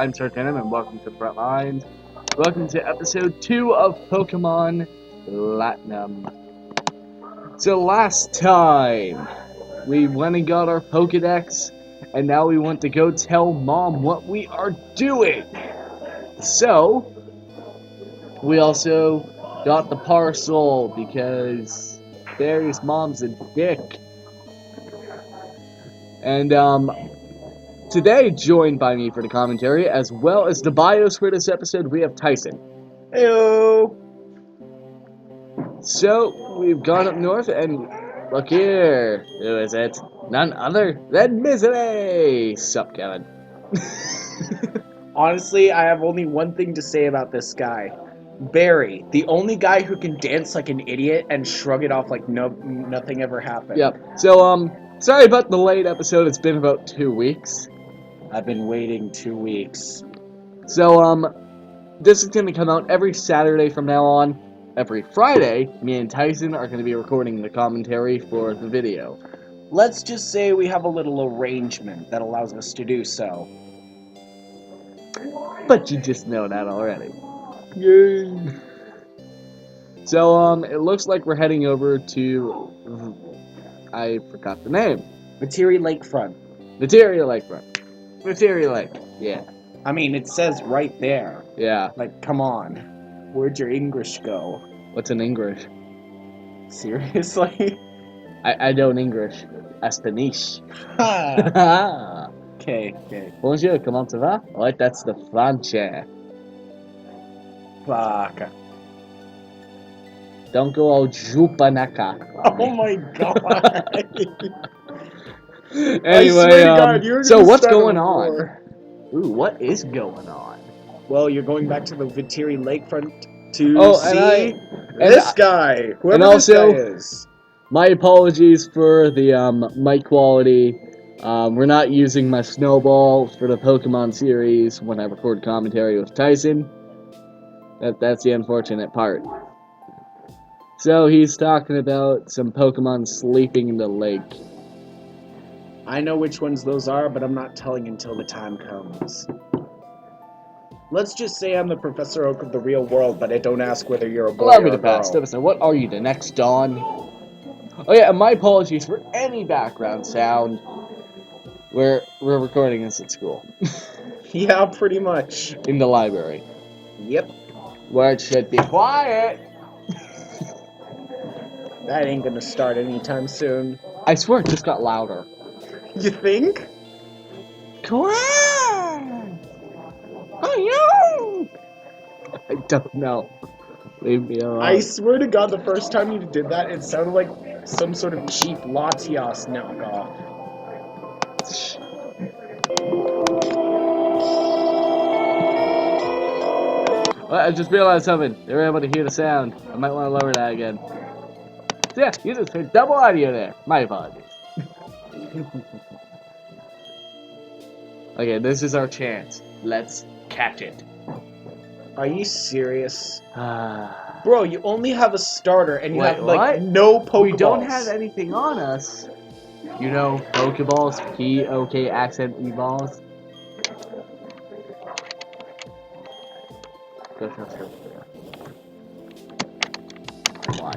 I'm Sangdem, and welcome to the front lines. Welcome to episode 2 of Pokemon Platinum. So last time, we went and got our Pokedex, and now we want to go tell Mom what we are doing. So, we also got the Parcel, because Barry's mom's a dick. And, today, joined by me for the commentary, as well as the bios for this episode, we have Tyson. Heyo! So, we've gone up north, and look here. Who is it? None other than Misery! Sup, Kevin? Honestly, I have only one thing to say about this guy. Barry, the only guy who can dance like an idiot and shrug it off like nothing ever happened. Yep. So, sorry about the late episode. It's been about 2 weeks. I've been waiting 2 weeks. So, this is going to come out every Saturday from now on. Every Friday, me and Tyson are going to be recording the commentary for the video. Let's just say we have a little arrangement that allows us to do so. But you just know that already. Yay! So, it looks like we're heading over to... I forgot the name. Materi Lakefront. Materia Lakefront. Materia Lake, yeah. I mean, it says right there. Yeah. Like, come on. Where'd your English go? What's in English? Seriously? I don't English. Spanish. Okay. Bonjour, comment ça va? Alright, that's the French. Fuck. Don't go all Jupanaka. Oh my god. Anyway, so what's going on? War. Ooh, what is going on? Well, you're going back to the Viteri Lakefront to see this guy, whoever and also, this guy is. My apologies for the mic quality. We're not using my snowball for the Pokemon series when I record commentary with Tyson. That's the unfortunate part. So he's talking about some Pokemon sleeping in the lake. I know which ones those are, but I'm not telling until the time comes. Let's just say I'm the Professor Oak of the real world, but I don't ask whether you're a boy Allow or me a to pass. girl. So what are you, the next Dawn? Oh yeah, and my apologies for any background sound. We're recording this at school. Yeah, pretty much. In the library. Yep. Where it should be quiet. That ain't gonna start anytime soon. I swear it just got louder. You think? Quiet! Oh, I don't know. Leave me alone. I swear to God, the first time you did that, it sounded like some sort of cheap Latias knockoff. Well, I just realized something. They were able to hear the sound. I might want to lower that again. So yeah, you just heard double audio there. My apologies. Okay, this is our chance. Let's catch it. Are you serious? Bro, you only have a starter and you Wait, have like what? no Pokeballs. We don't have anything on us. You know, Pokeballs, P-O-K accent E-balls. Go. Why?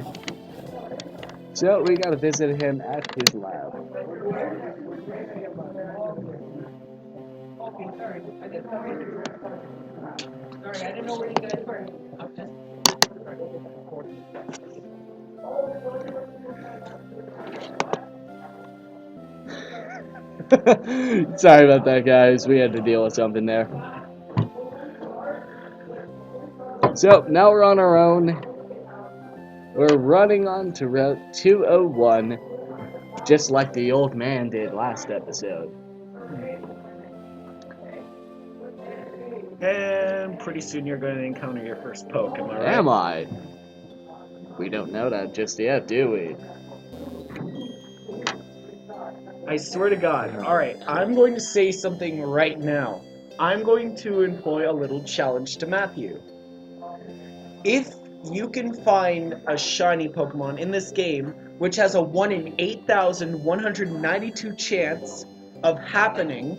So, we gotta visit him at his lab. Sorry, I didn't know where you guys were. I'm just... Sorry about that, guys. We had to deal with something there. So, now we're on our own. We're running on to Route 201, just like the old man did last episode. And pretty soon you're going to encounter your first poke, am I right? Am I? We don't know that just yet, do we? I swear to God. Alright, I'm going to say something right now. I'm going to employ a little challenge to Matthew. If you can find a shiny Pokemon in this game, which has a 1 in 8,192 chance of happening,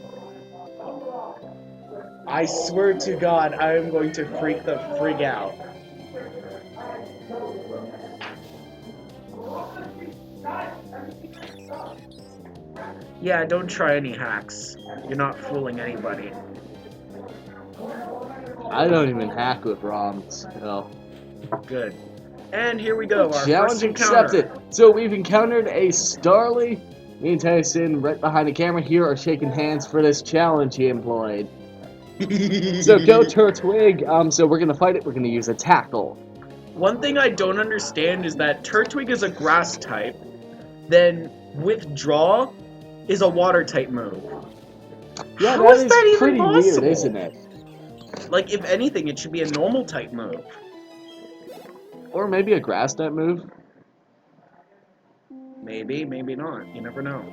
I swear to God, I am going to freak the frig out. Yeah, don't try any hacks. You're not fooling anybody. I don't even hack with ROMs, so. Good. And here we go, our Challenge first encounter. accepted. So we've encountered a Starly. Me and Tyson, right behind the camera here, are shaking hands for this challenge he employed. So go Turtwig. So we're gonna fight it. We're gonna use a tackle. One thing I don't understand is that Turtwig is a grass type, then Withdraw is a water type move. Yeah, How that is is that even pretty possible? weird, isn't it? Like, if anything, it should be a normal type move. Or maybe a grass type move. Maybe, maybe not. You never know.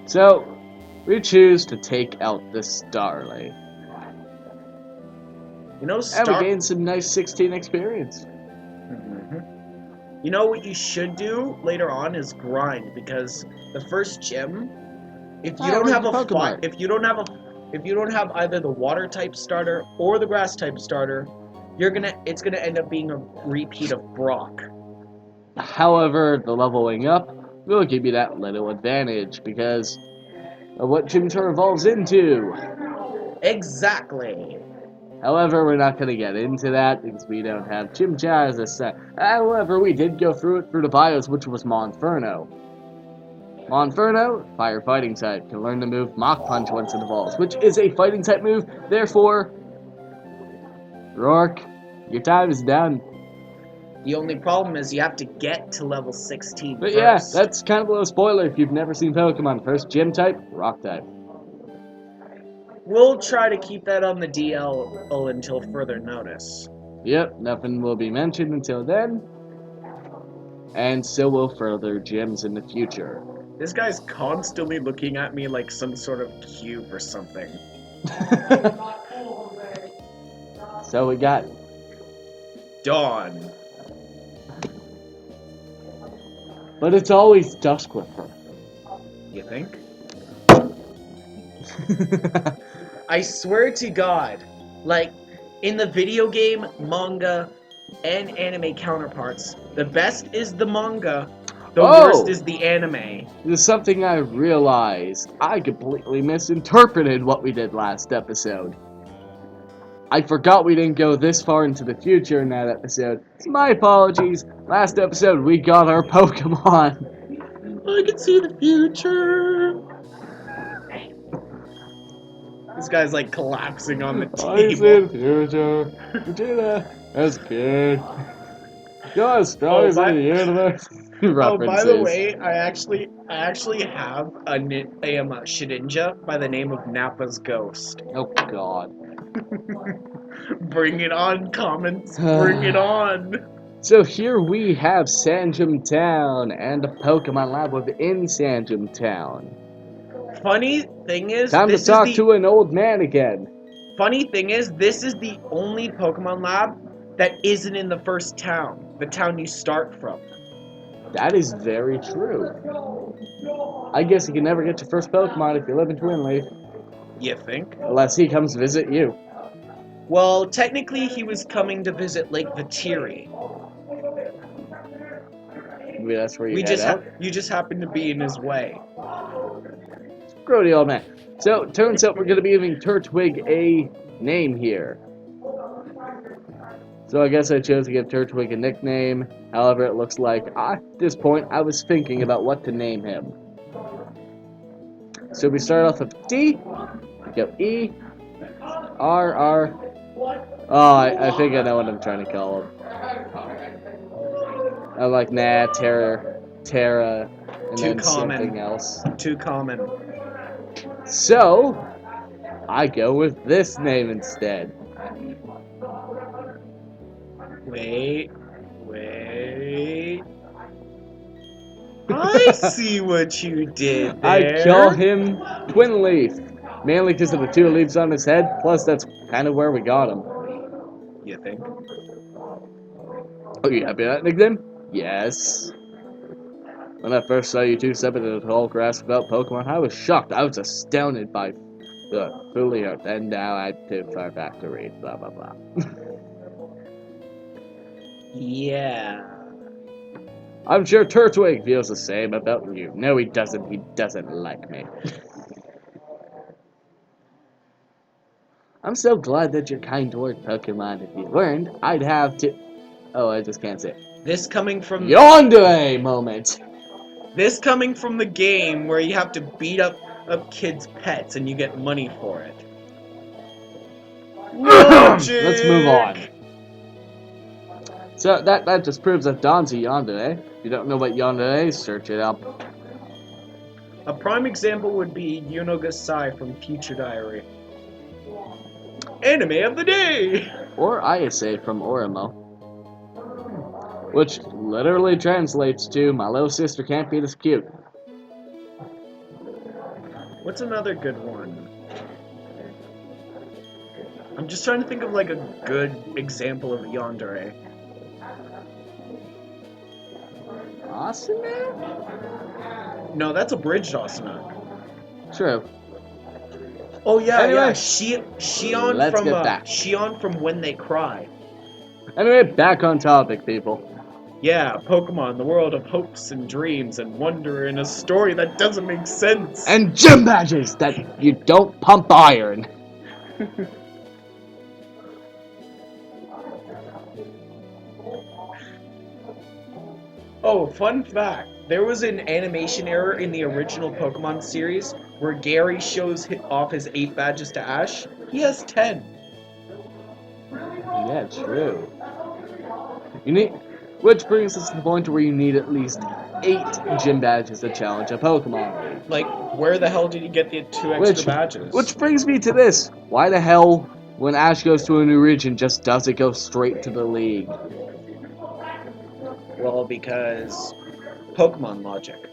So we choose to take out the Starly. You know, And we gained some nice 16 experience. You know what you should do later on is grind, because the first gym, if you don't have a Pokemon. if you don't have either the water type starter or the grass type starter, it's gonna end up being a repeat of Brock. However, the leveling up will give you that little advantage because of what Gym Tour evolves into. Exactly. However, we're not going to get into that because we don't have Chimchar as a set. However, we did go through the bios, which was Monferno. Monferno, fire fighting type, can learn the move Mach Punch once it evolves, which is a fighting type move. Therefore, Rourke, your time is done. The only problem is you have to get to level 16 But first. yeah, that's kind of a little spoiler if you've never seen Pokemon. First Gym type, Rock type. We'll try to keep that on the DL until further notice. Yep, nothing will be mentioned until then. And so will further gyms in the future. This guy's constantly looking at me like some sort of cube or something. So we got Dawn. But it's always dusk with her. You think? I swear to God, like, in the video game, manga, and anime counterparts, the best is the manga, the worst is the anime. There's something I realized. I completely misinterpreted what we did last episode. I forgot we didn't go this far into the future in that episode. It's my apologies. Last episode, we got our Pokemon. I can see the future. This guy's like collapsing on the table. I see the future. Vegeta, that's good. You're as strong as the universe. Oh, by the way, I actually have a Shedinja by the name of Nappa's Ghost. Oh God. Bring it on, comments. Bring it on. So here we have Sangdem Town and a Pokemon Lab within Sangdem Town. Funny thing is, time to talk to an old man again. Funny thing is, this is the only Pokemon Lab that isn't in the first town, the town you start from. That is very true. I guess you can never get your first Pokemon if you live in Twin Leaf. You think? Unless he comes to visit you. Well, technically he was coming to visit Lake Vatiri. Maybe that's where you head out? You just happened to be in his way. Screw the old man. So, turns out we're going to be giving Turtwig a name here. So I guess I chose to give Turtwig a nickname. However, it looks like at this point I was thinking about what to name him. So we start off with D, go E, R, R. Oh, I think I know what I'm trying to call him. I'm like, nah, Terra, and then something else. Too common. So, I go with this name instead. Wait. I see what you did there. I call him Twin Leaf, mainly because of the two leaves on his head, plus that's kind of where we got him. You think? Oh, you happy with that nickname? Yes. When I first saw you two step into the tall grass without Pokemon, I was shocked. I was astounded by Good. Fully hooked. And now I'm too far back to read. Blah, blah, blah. Yeah. I'm sure Turtwig feels the same about you. No, he doesn't. He doesn't like me. I'm so glad that you're kind toward Pokemon. If you weren't, I'd have to... Oh, I just can't say it. This coming from Yandere moment! This coming from the game where you have to beat up kids' pets and you get money for it. Logic! Let's move on. So that just proves that Don's a yandere. If you don't know what yandere is, search it up. A prime example would be Yunogasai from Future Diary. Anime of the day! Or Ayase from Orimo. Which literally translates to, my little sister can't be this cute. What's another good one? I'm just trying to think of like a good example of yandere. Asuna? No, that's a bridged Asuna. True. Oh yeah, Anyway, yeah. Shion let's from get back. Shion from When They Cry. Anyway, back on topic, people. Yeah, Pokemon, the world of hopes and dreams and wonder in a story that doesn't make sense. And gym badges that you don't pump iron. Oh, fun fact. There was an animation error in the original Pokemon series where Gary shows off his 8 badges to Ash. He has 10. Yeah, true. You need, which brings us to the point where you need at least 8 gym badges to challenge a Pokemon. Like, where the hell did he get the 2 extra badges? Which brings me to this. Why the hell, when Ash goes to a new region, just doesn't go straight to the league? Well, because Pokemon logic.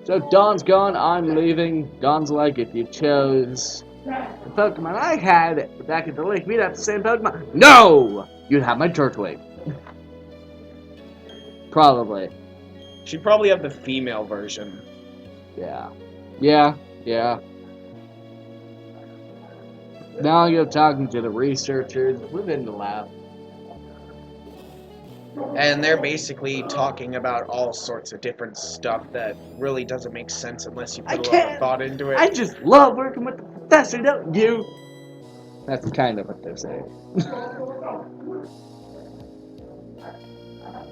So Dawn's gone, I'm leaving. Dawn's like, if you chose the Pokemon I had back at the lake, we'd have the same Pokemon. No! You'd have my Turtwig. Probably. She'd probably have the female version. Yeah. Yeah. Now you're talking to the researchers within the lab. And they're basically talking about all sorts of different stuff that really doesn't make sense unless you put a lot of thought into it. I just love working with the professor, don't you? That's kind of what they're saying.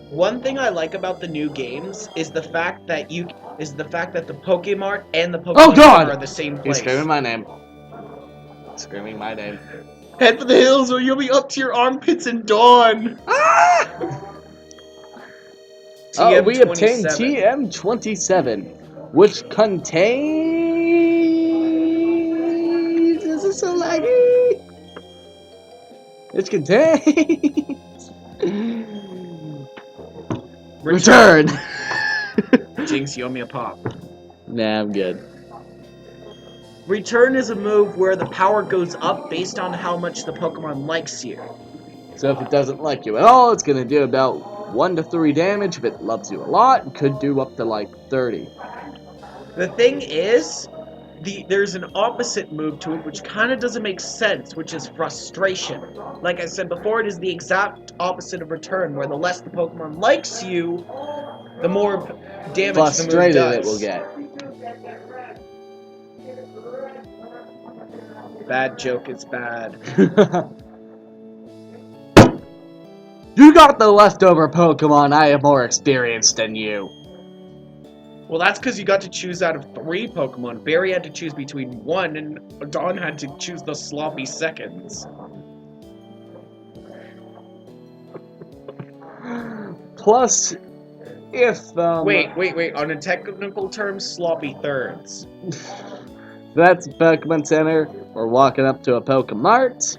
One thing I like about the new games is the fact that the Pokemart and the Pokemon Center are the same place. He's screaming my name. Screaming my name. Head for the hills or you'll be up to your armpits in dawn. Ah! Oh, we obtained TM27, which contains... Is this so laggy? It contains... Return! Jinx, you owe me a pop. Nah, I'm good. Return is a move where the power goes up based on how much the Pokemon likes you. So if it doesn't like you at all, it's gonna do about 1 to 3 damage. If it loves you a lot, it could do up to like 30. The thing is, there's an opposite move to it which kind of doesn't make sense, which is frustration. Like I said before, it is the exact opposite of return, where the less the Pokemon likes you, the more damage Frustrated the move does. it will get. Bad joke is bad. You got the leftover Pokemon. I have more experience than you. Well, that's because you got to choose out of 3 Pokemon. Barry had to choose between 1, and Dawn had to choose the sloppy seconds. Plus, if Wait. On a technical term, sloppy thirds. That's a Pokemon Center, or walking up to a Pokemart.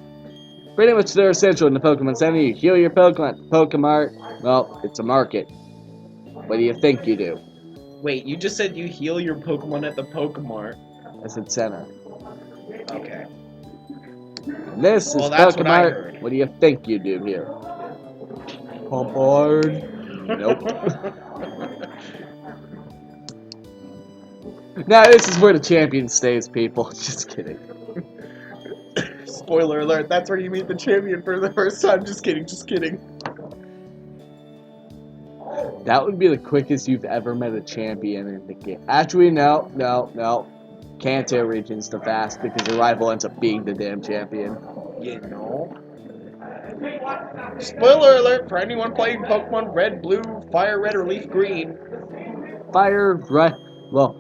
Pretty much they're essential in the Pokemon Center. You heal your Pokemon at the Pokemart. Well, it's a market. What do you think you do? Wait, you just said you heal your Pokemon at the Pokemart. I said center. Okay. And this is that's what I Pokemart. heard. What do you think you do here? Pump hard. Nope. Now this is where the champion stays, people. Just kidding. Spoiler alert, that's where you meet the champion for the first time. Just kidding, just kidding. That would be the quickest you've ever met a champion in the game. Actually, no. Kanto region's the fast because your rival ends up being the damn champion. You know? Spoiler alert for anyone playing Pokemon Red, Blue, Fire Red, or Leaf Green. Fire, red. Well,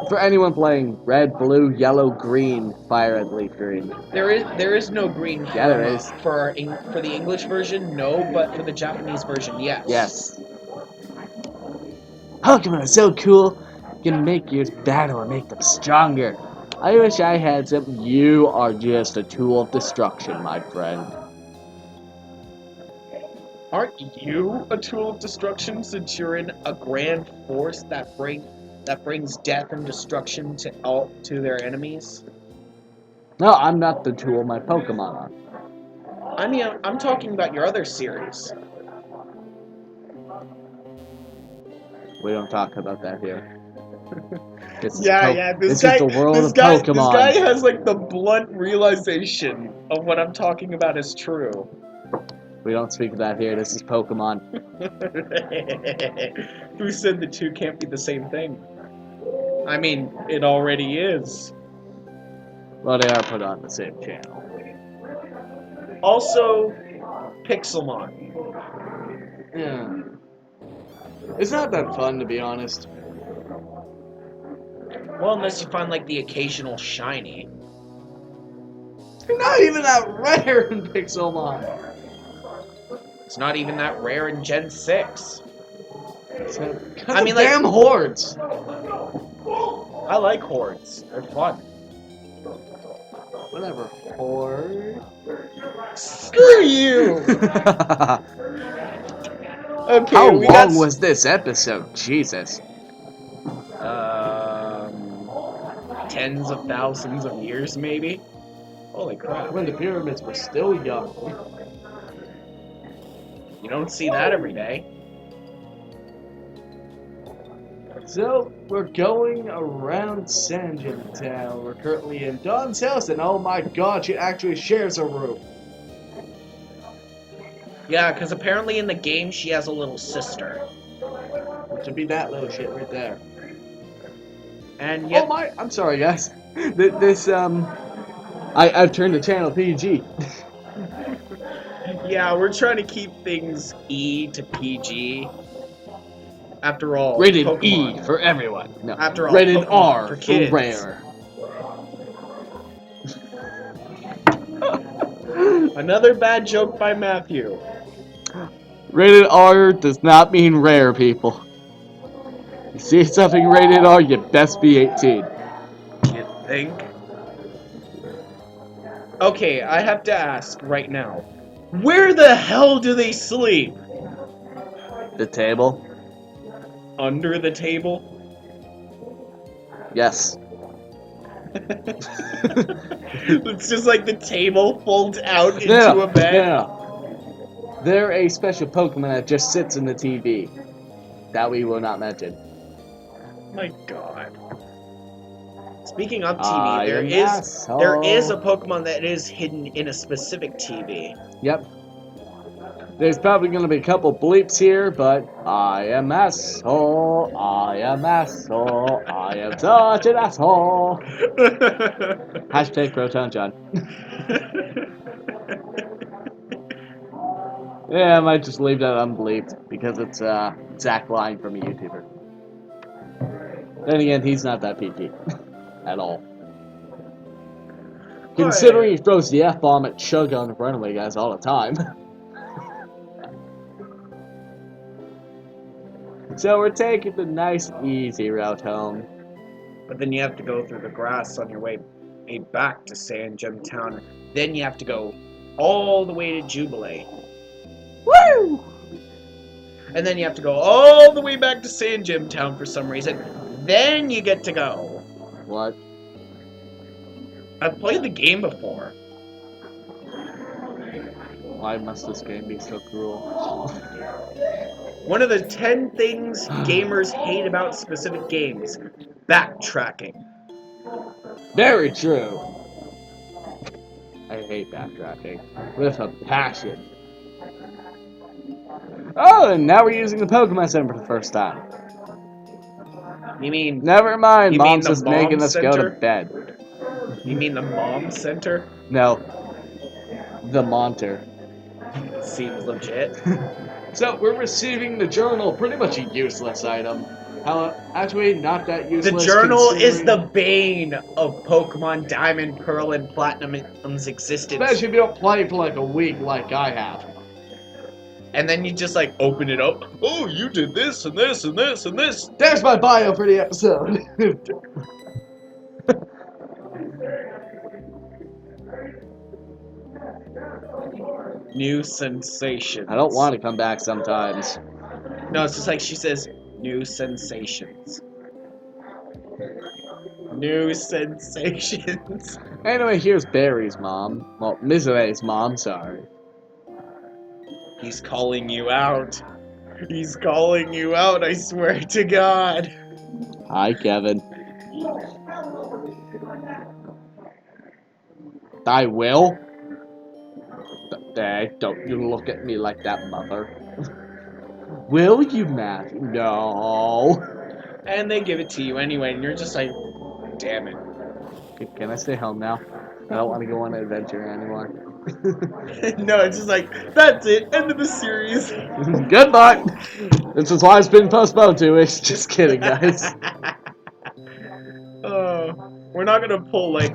for anyone playing red, blue, yellow, green, fire, red, leaf, green. There is no green. Yeah, there is. For the English version, no, but for the Japanese version, yes. Yes. Pokemon are so cool. You can make yours battle and make them stronger. I wish I had some. You are just a tool of destruction, my friend. Aren't you a tool of destruction since you're in a grand force that brings death and destruction to their enemies? No, I'm not the tool my Pokemon are. I mean, I'm talking about your other series. We don't talk about that here. This is This is the world of Pokemon. This guy has like the blunt realization of what I'm talking about is true. We don't speak of that here. This is Pokemon. Who said the two can't be the same thing? I mean, it already is. Well, they are put on the same channel. Also, Pixelmon. Yeah. It's not that fun, to be honest. Well, unless you find like the occasional shiny. You're not even that rare in Pixelmon. It's not even that rare in Gen 6. I mean, like, damn hordes. I like hordes. They're fun. Whatever. Horde. Screw you! Okay, How long was this episode? Jesus. Tens of thousands of years, maybe? Holy crap. When the pyramids were still young. You don't see that every day. So, we're going around Sangdem Town. We're currently in Dawn's house, and oh my god, she actually shares a room. Yeah, because apparently in the game she has a little sister. Which would be that little shit right there. And yet... Oh my, I'm sorry guys. I've turned the channel PG. Yeah, we're trying to keep things E to PG. After all, Rated Pokemon. E for everyone. No. After all, rated Pokemon R for kids. rare. Another bad joke by Matthew. Rated R does not mean rare, people. You see something rated R, you best be 18. You think? Okay, I have to ask right now. Where the hell do they sleep? The table? Under the table? Yes. It's just like the table folds out into a bed. No. They're a special Pokemon that just sits in the TV. That we will not mention. My god. Speaking of TV, there is a Pokemon that is hidden in a specific TV. Yep. There's probably going to be a couple bleeps here, but I am asshole, I am asshole, I am such an asshole. Hashtag Proton John. Yeah, I might just leave that unbleeped because it's Zach lying from a YouTuber. Then again, he's not that PG at all. Considering he throws the F-bomb at Chug on the runaway guys all the time. So we're taking the nice, easy route home. But then you have to go through the grass on your way back to Sangdem Town. Then you have to go all the way to Jubilee. Woo! And then you have to go all the way back to Sangdem Town for some reason. Then you get to go. What? I've played the game before. Why must this game be so cruel? One of the 10 things gamers hate about specific games. backtracking. Very true. I hate backtracking with a passion. Oh, and now we're using the Pokemon Center for the first time. You mean Never mind, You mean Mom's the just making mom us go to center? bed. you mean the mom center? No, the Monter. Seems legit. So we're receiving the journal, pretty much a useless item. Actually, not that The useless. journal is the considering- bane of Pokemon Diamond, Pearl, and Platinum's existence. Especially if you don't play for like a week like I have. And then you just like open it up. Oh, you did this and this and this and this. There's my bio for the episode. New sensations. I don't want to come back sometimes. No, it's just like she says, new sensations. New sensations. Anyway, here's Barry's mom. Well, Misere's mom, sorry. He's calling you out. He's calling you out, I swear to God. Hi, Kevin. I will. Hey, don't you look at me like that, mother. Will you, Matthew? No. And they give it to you anyway, and you're just like, damn it. Can I stay home now? I don't want to go on an adventure anymore. No, it's just like, that's it, end of the series. Good luck. This is why it's been postponed to. It's just kidding, guys. We're not gonna pull a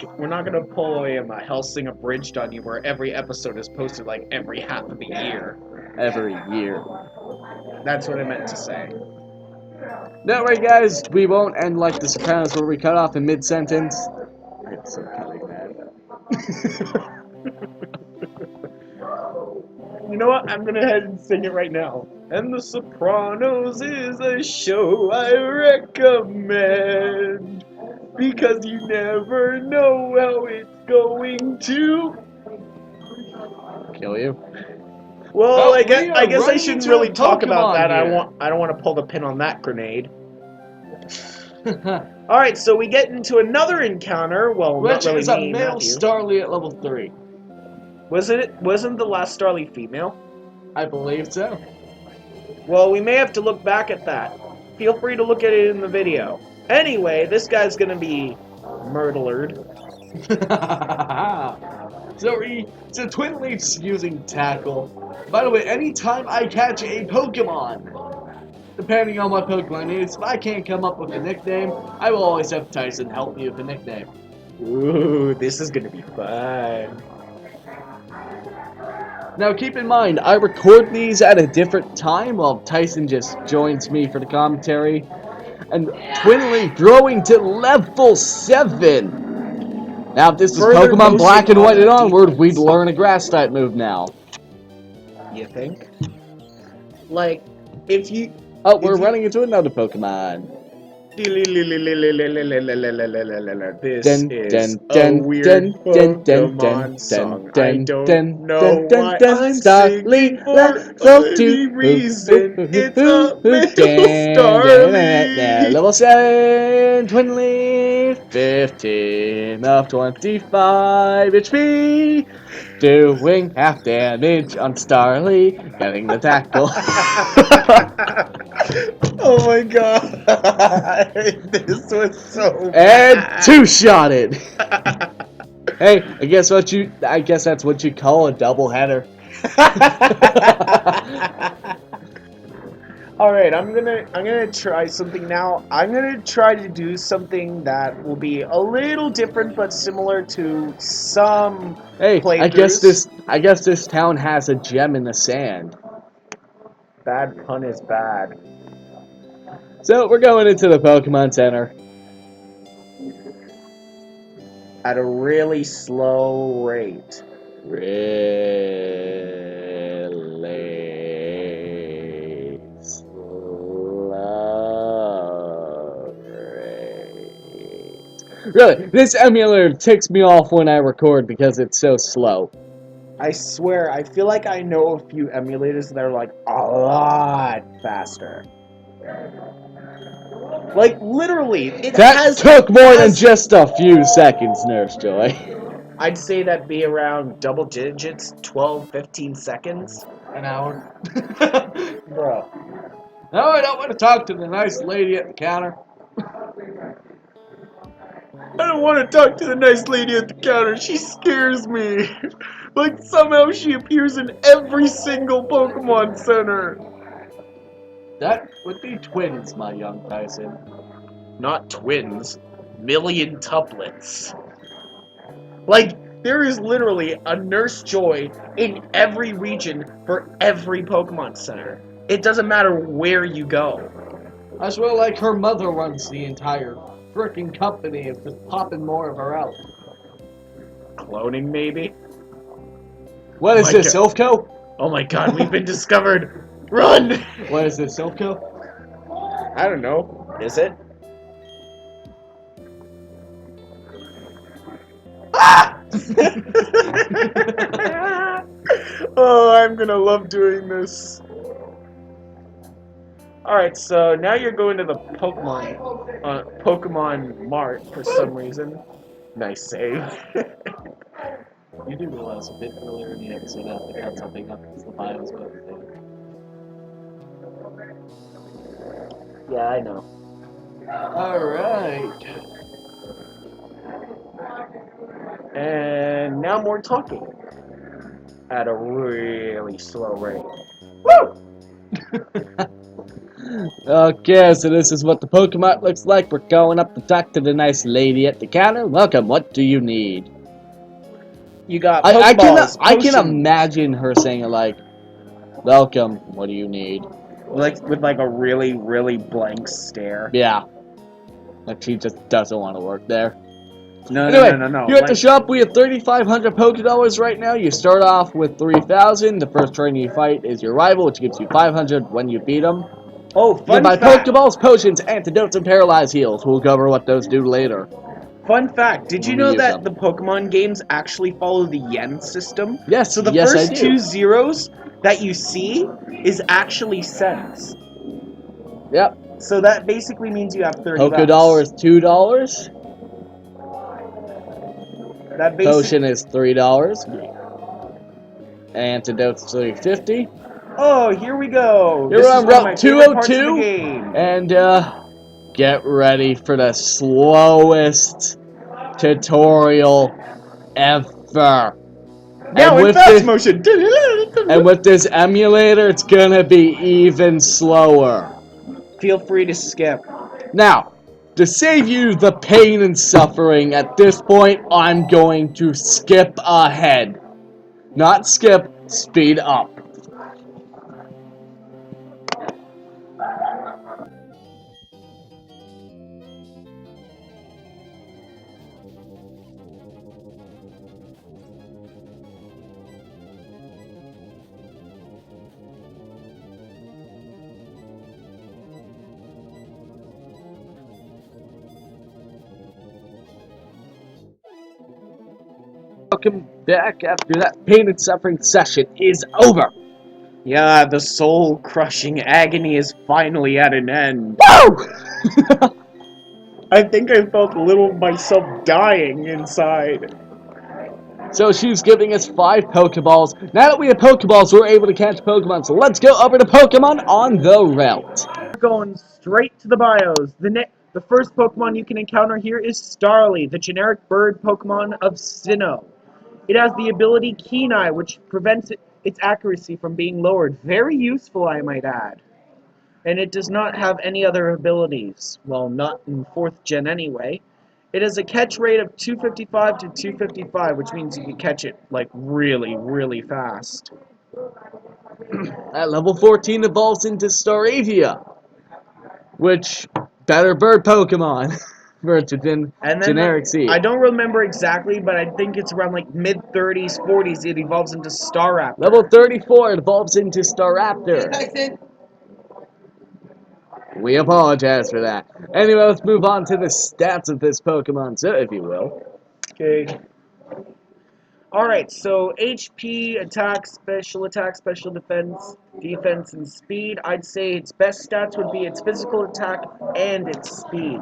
Hellsing Abridged on you where every episode is posted like every half of the year. Every year. That's what I meant to say. Don't worry, guys. We won't end like The Sopranos where we cut off in mid-sentence. I'm so cutting that. You know what? I'm gonna head and sing it right now. And The Sopranos is a show I recommend. Because you never know how it's going to Kill you. Well, Oh, I guess I running shouldn't into really a talk about Pokemon that. here. I don't want to pull the pin on that grenade. All right, so we get into another encounter. Well, Which not really is a me, male Matthew. Starly at level 3. Wasn't the last Starly female? I believe so. Well, we may have to look back at that. Feel free to look at it in the video. Anyway, this guy's gonna be murdered. So Twin Leaf's using Tackle. By the way, anytime I catch a Pokemon, depending on what Pokemon it is, if I can't come up with a nickname, I will always have Tyson help me with a nickname. Ooh, this is gonna be fun. Now keep in mind, I record these at a different time while Tyson just joins me for the commentary. And Twin Leaf growing to level 7! Now if this was Further Pokemon Black and boasting White and on onward, we'd defense. learn a Grass type move now. You think? Like, if you... Oh, we're If you- running into another Pokemon. This Dun, is dun, a dun, weird dun, dun, dun, Pokemon song. I dun, don't dun, know dun, why dun, I'm Starly, singing for level any 2. reason. It's a male Starly. Level 7, Twin Leaf, 15 of 25 HP. Doing half damage on Starly, getting the tackle. Oh my god. This was so And bad. two-shotted. Hey, I guess that's what you call a doubleheader. All right, I'm gonna try something now. I'm gonna try to do something that will be a little different, but similar to some. Hey, I guess Playthroughs. this town has a gem in the sand. Bad pun is bad. So we're going into the Pokemon Center. At a really slow rate. Really slow rate. Really, this emulator ticks me off when I record because it's so slow. I swear, I feel like I know a few emulators that are like a lot faster. Like, literally, it That has... took more than has- just a few seconds, Nurse Joy. I'd say that'd be around double digits, 12, 15 seconds. An hour. Bro. No, I don't want to talk to the nice lady at the counter. I don't want to talk to the nice lady at the counter. She scares me. Like, somehow she appears in every single Pokemon Center. That would be twins, my young Tyson. Not twins. Million tuplets. Like, there is literally a Nurse Joy in every region for every Pokemon Center. It doesn't matter where you go. I swear like her mother runs the entire frickin' company of just popping more of her out. Cloning, maybe? What is My this, God. Silpco? Oh my god, we've been discovered! Run! What is this, Silpco? I don't know. Is it? Ah! Oh, I'm gonna love doing this. Alright, so now you're going to the Pokemon Mart for some reason. Nice save. You do realize a bit earlier in the episode I picked out something up because the bio's both there. Yeah, I know. Alright. And now more talking. At a really slow rate. Woo! Okay, so this is what the Pokemon looks like. We're going up to talk to the nice lady at the counter. Welcome, what do you need? You got I Pokeballs, can potions. imagine her saying like, welcome, what do you need? Like, with like a really, really blank stare. Yeah. Like she just doesn't want to work there. No, Anyway, no. here at the shop we have 3,500 Pokédollars right now. You start off with 3,000. The first trainer you fight is your rival, which gives you 500 when you beat them. Oh, You can fun buy fact. Pokeballs, potions, antidotes, and paralyze heals. We'll cover what those do later. Fun fact. Did you When we know use that them. the Pokemon games actually follow the yen system? Yes, So the yes, I first do. 2 zeros that you see is actually cents. Yep. So that basically means you have 30 Pokédollar is $2. That Potion is $3. Antidote's $3.50. Oh, here we go. Here This we're is on one of my Route favorite parts of the 202, game. and get ready for the slowest tutorial ever. Now in fast motion. And with this emulator, it's gonna be even slower. Feel free to skip. Now, to save you the pain and suffering at this point, I'm going to skip ahead. Not skip, speed up. Welcome back after that pain and suffering session is over. Yeah, the soul-crushing agony is finally at an end. Woo! I think I felt a little myself dying inside. So she's giving us 5 Pokeballs. Now that we have Pokeballs, we're able to catch Pokemon. So let's go over to Pokemon on the route. We're going straight to the bios. The first Pokemon you can encounter here is Starly, the generic bird Pokemon of Sinnoh. It has the ability Keen Eye, which prevents its accuracy from being lowered. Very useful, I might add. And it does not have any other abilities. Well, not in 4th gen anyway. It has a catch rate of 255 to 255, which means you can catch it, like, really, really fast. At level 14 evolves into Staravia, which, better bird Pokemon. Vertigen, And then generic seed. I don't remember exactly, but I think it's around like mid-30s, 40s, it evolves into Staraptor. Level 34 evolves into Staraptor. We apologize for that. Anyway, let's move on to the stats of this Pokemon, so if you will. Okay. Alright, so HP, attack, special defense, defense, and speed. I'd say its best stats would be its physical attack and its speed.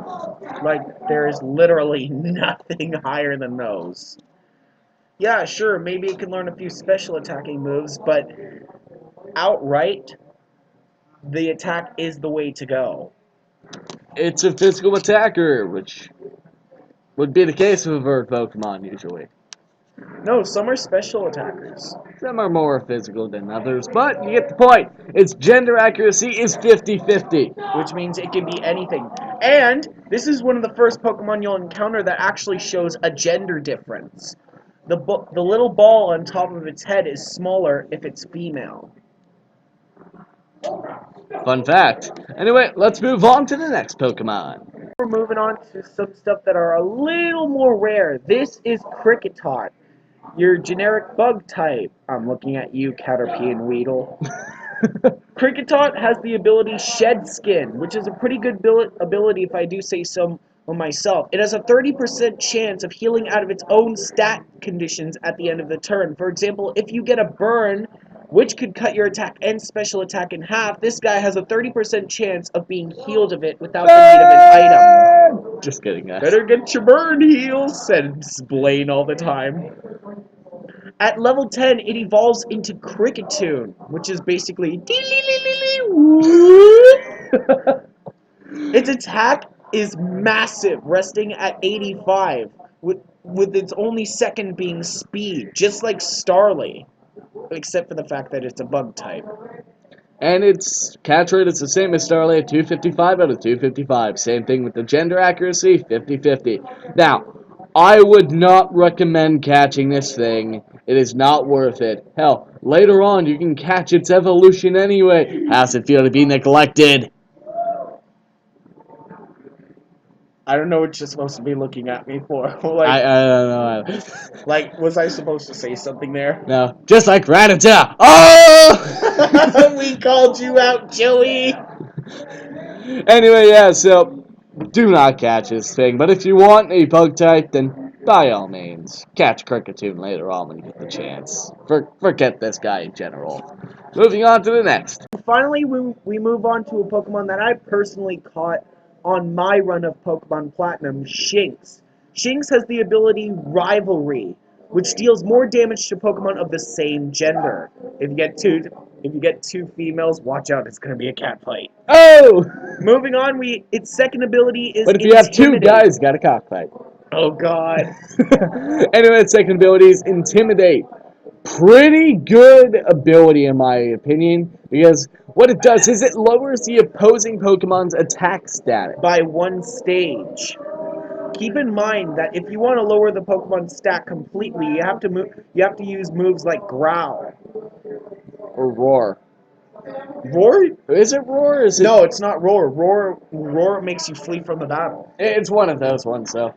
Like, there is literally nothing higher than those. Yeah, sure, maybe it can learn a few special attacking moves, but outright, the attack is the way to go. It's a physical attacker, which would be the case with a bird Pokemon usually. No, some are special attackers. Some are more physical than others, but you get the point. Its gender accuracy is 50-50. Which means it can be anything. And this is one of the first Pokemon you'll encounter that actually shows a gender difference. The little ball on top of its head is smaller if it's female. Fun fact. Anyway, let's move on to the next Pokemon. We're moving on to some stuff that are a little more rare. This is Kricketot, your generic bug type. I'm looking at you, Caterpie and Weedle. Kricketot has the ability Shed Skin, which is a pretty good ability if I do say so myself. It has a 30% chance of healing out of its own stat conditions at the end of the turn. For example, if you get a burn, which could cut your attack and special attack in half, this guy has a 30% chance of being healed of it without the need of an item. Just kidding, guys. Better get your burn heals, said Blaine all the time. At level 10, it evolves into Cricketune, which is basically... Its attack is massive, resting at 85, with its only second being speed, just like Starly, except for the fact that it's a bug type. And its catch rate is the same as Starly at 255 out of 255. Same thing with the gender accuracy, 50-50. Now, I would not recommend catching this thing. It is not worth it. Hell, later on you can catch its evolution anyway. How's it feel to be neglected? I don't know what you're supposed to be looking at me for. Like, I don't know. like, was I supposed to say something there? No, just like Rattata. Oh! We called you out, Joey! Anyway, yeah, so do not catch this thing. But if you want a bug type, then by all means, catch Cricketune later on when you get the chance. Forget this guy in general. Moving on to the next. Finally, we move on to a Pokemon that I personally caught on my run of Pokemon Platinum, Shinx. Shinx has the ability Rivalry, which deals more damage to Pokemon of the same gender. If you get two females, watch out, it's gonna be a cat fight. Oh! Moving on, its second ability is But if you have two Intimidate. guys, you got a cockfight. Oh god. Anyway, its second ability is Intimidate. Pretty good ability in my opinion, because what it does is it lowers the opposing Pokemon's attack status. By one stage. Keep in mind that if you want to lower the Pokemon stat completely, you have to use moves like Growl. Or Roar. Roar? Is it Roar? Or is it... No, it's not Roar. Roar makes you flee from the battle. It's one of those ones, so.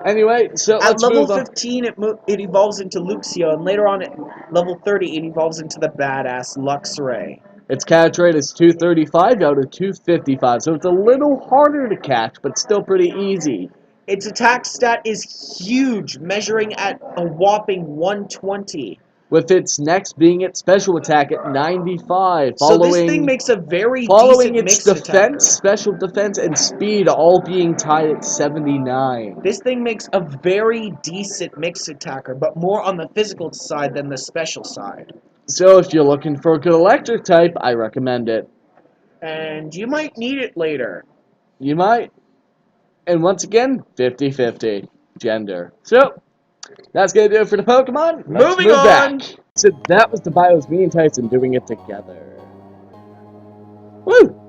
Anyway, so At let's level move on. 15, it evolves into Luxio, and later on at level 30, it evolves into the badass Luxray. Its catch rate is 235 out of 255, so it's a little harder to catch, but still pretty easy. Its attack stat is huge, measuring at a whopping 120. With its next being its special attack at 95, So this thing makes a very following decent its mixed defense, attacker. special defense, and speed all being tied at 79. This thing makes a very decent mixed attacker, but more on the physical side than the special side. So if you're looking for a good electric type, I recommend it. And you might need it later. You might. And once again, 50-50 gender. So, that's going to do it for the Pokemon. Let's Moving move on. back. So that was the Bios, me and Tyson doing it together. Woo!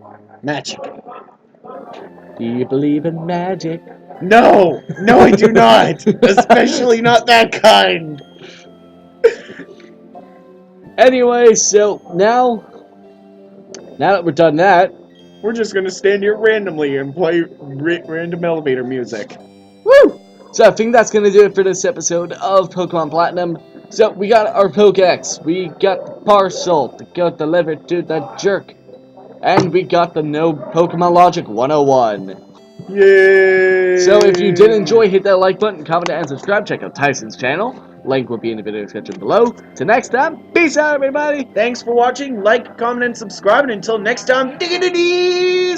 Magic. Do you believe in magic? No! No, I do not! Especially not that kind! Anyway, so now that we're done that, We're just gonna stand here randomly and play random elevator music. woo! So I think that's going to do it for this episode of Pokemon Platinum. So we got our Pokedex, we got the Parcel to go delivered to the jerk, and we got the No Pokemon Logic 101. Yay! So if you did enjoy, hit that like button, comment, and subscribe. Check out Tyson's channel. Link will be in the video description below. Till next time, peace out, everybody. Thanks for watching. Like, comment, and subscribe. And until next time, dig-a-dee-dee!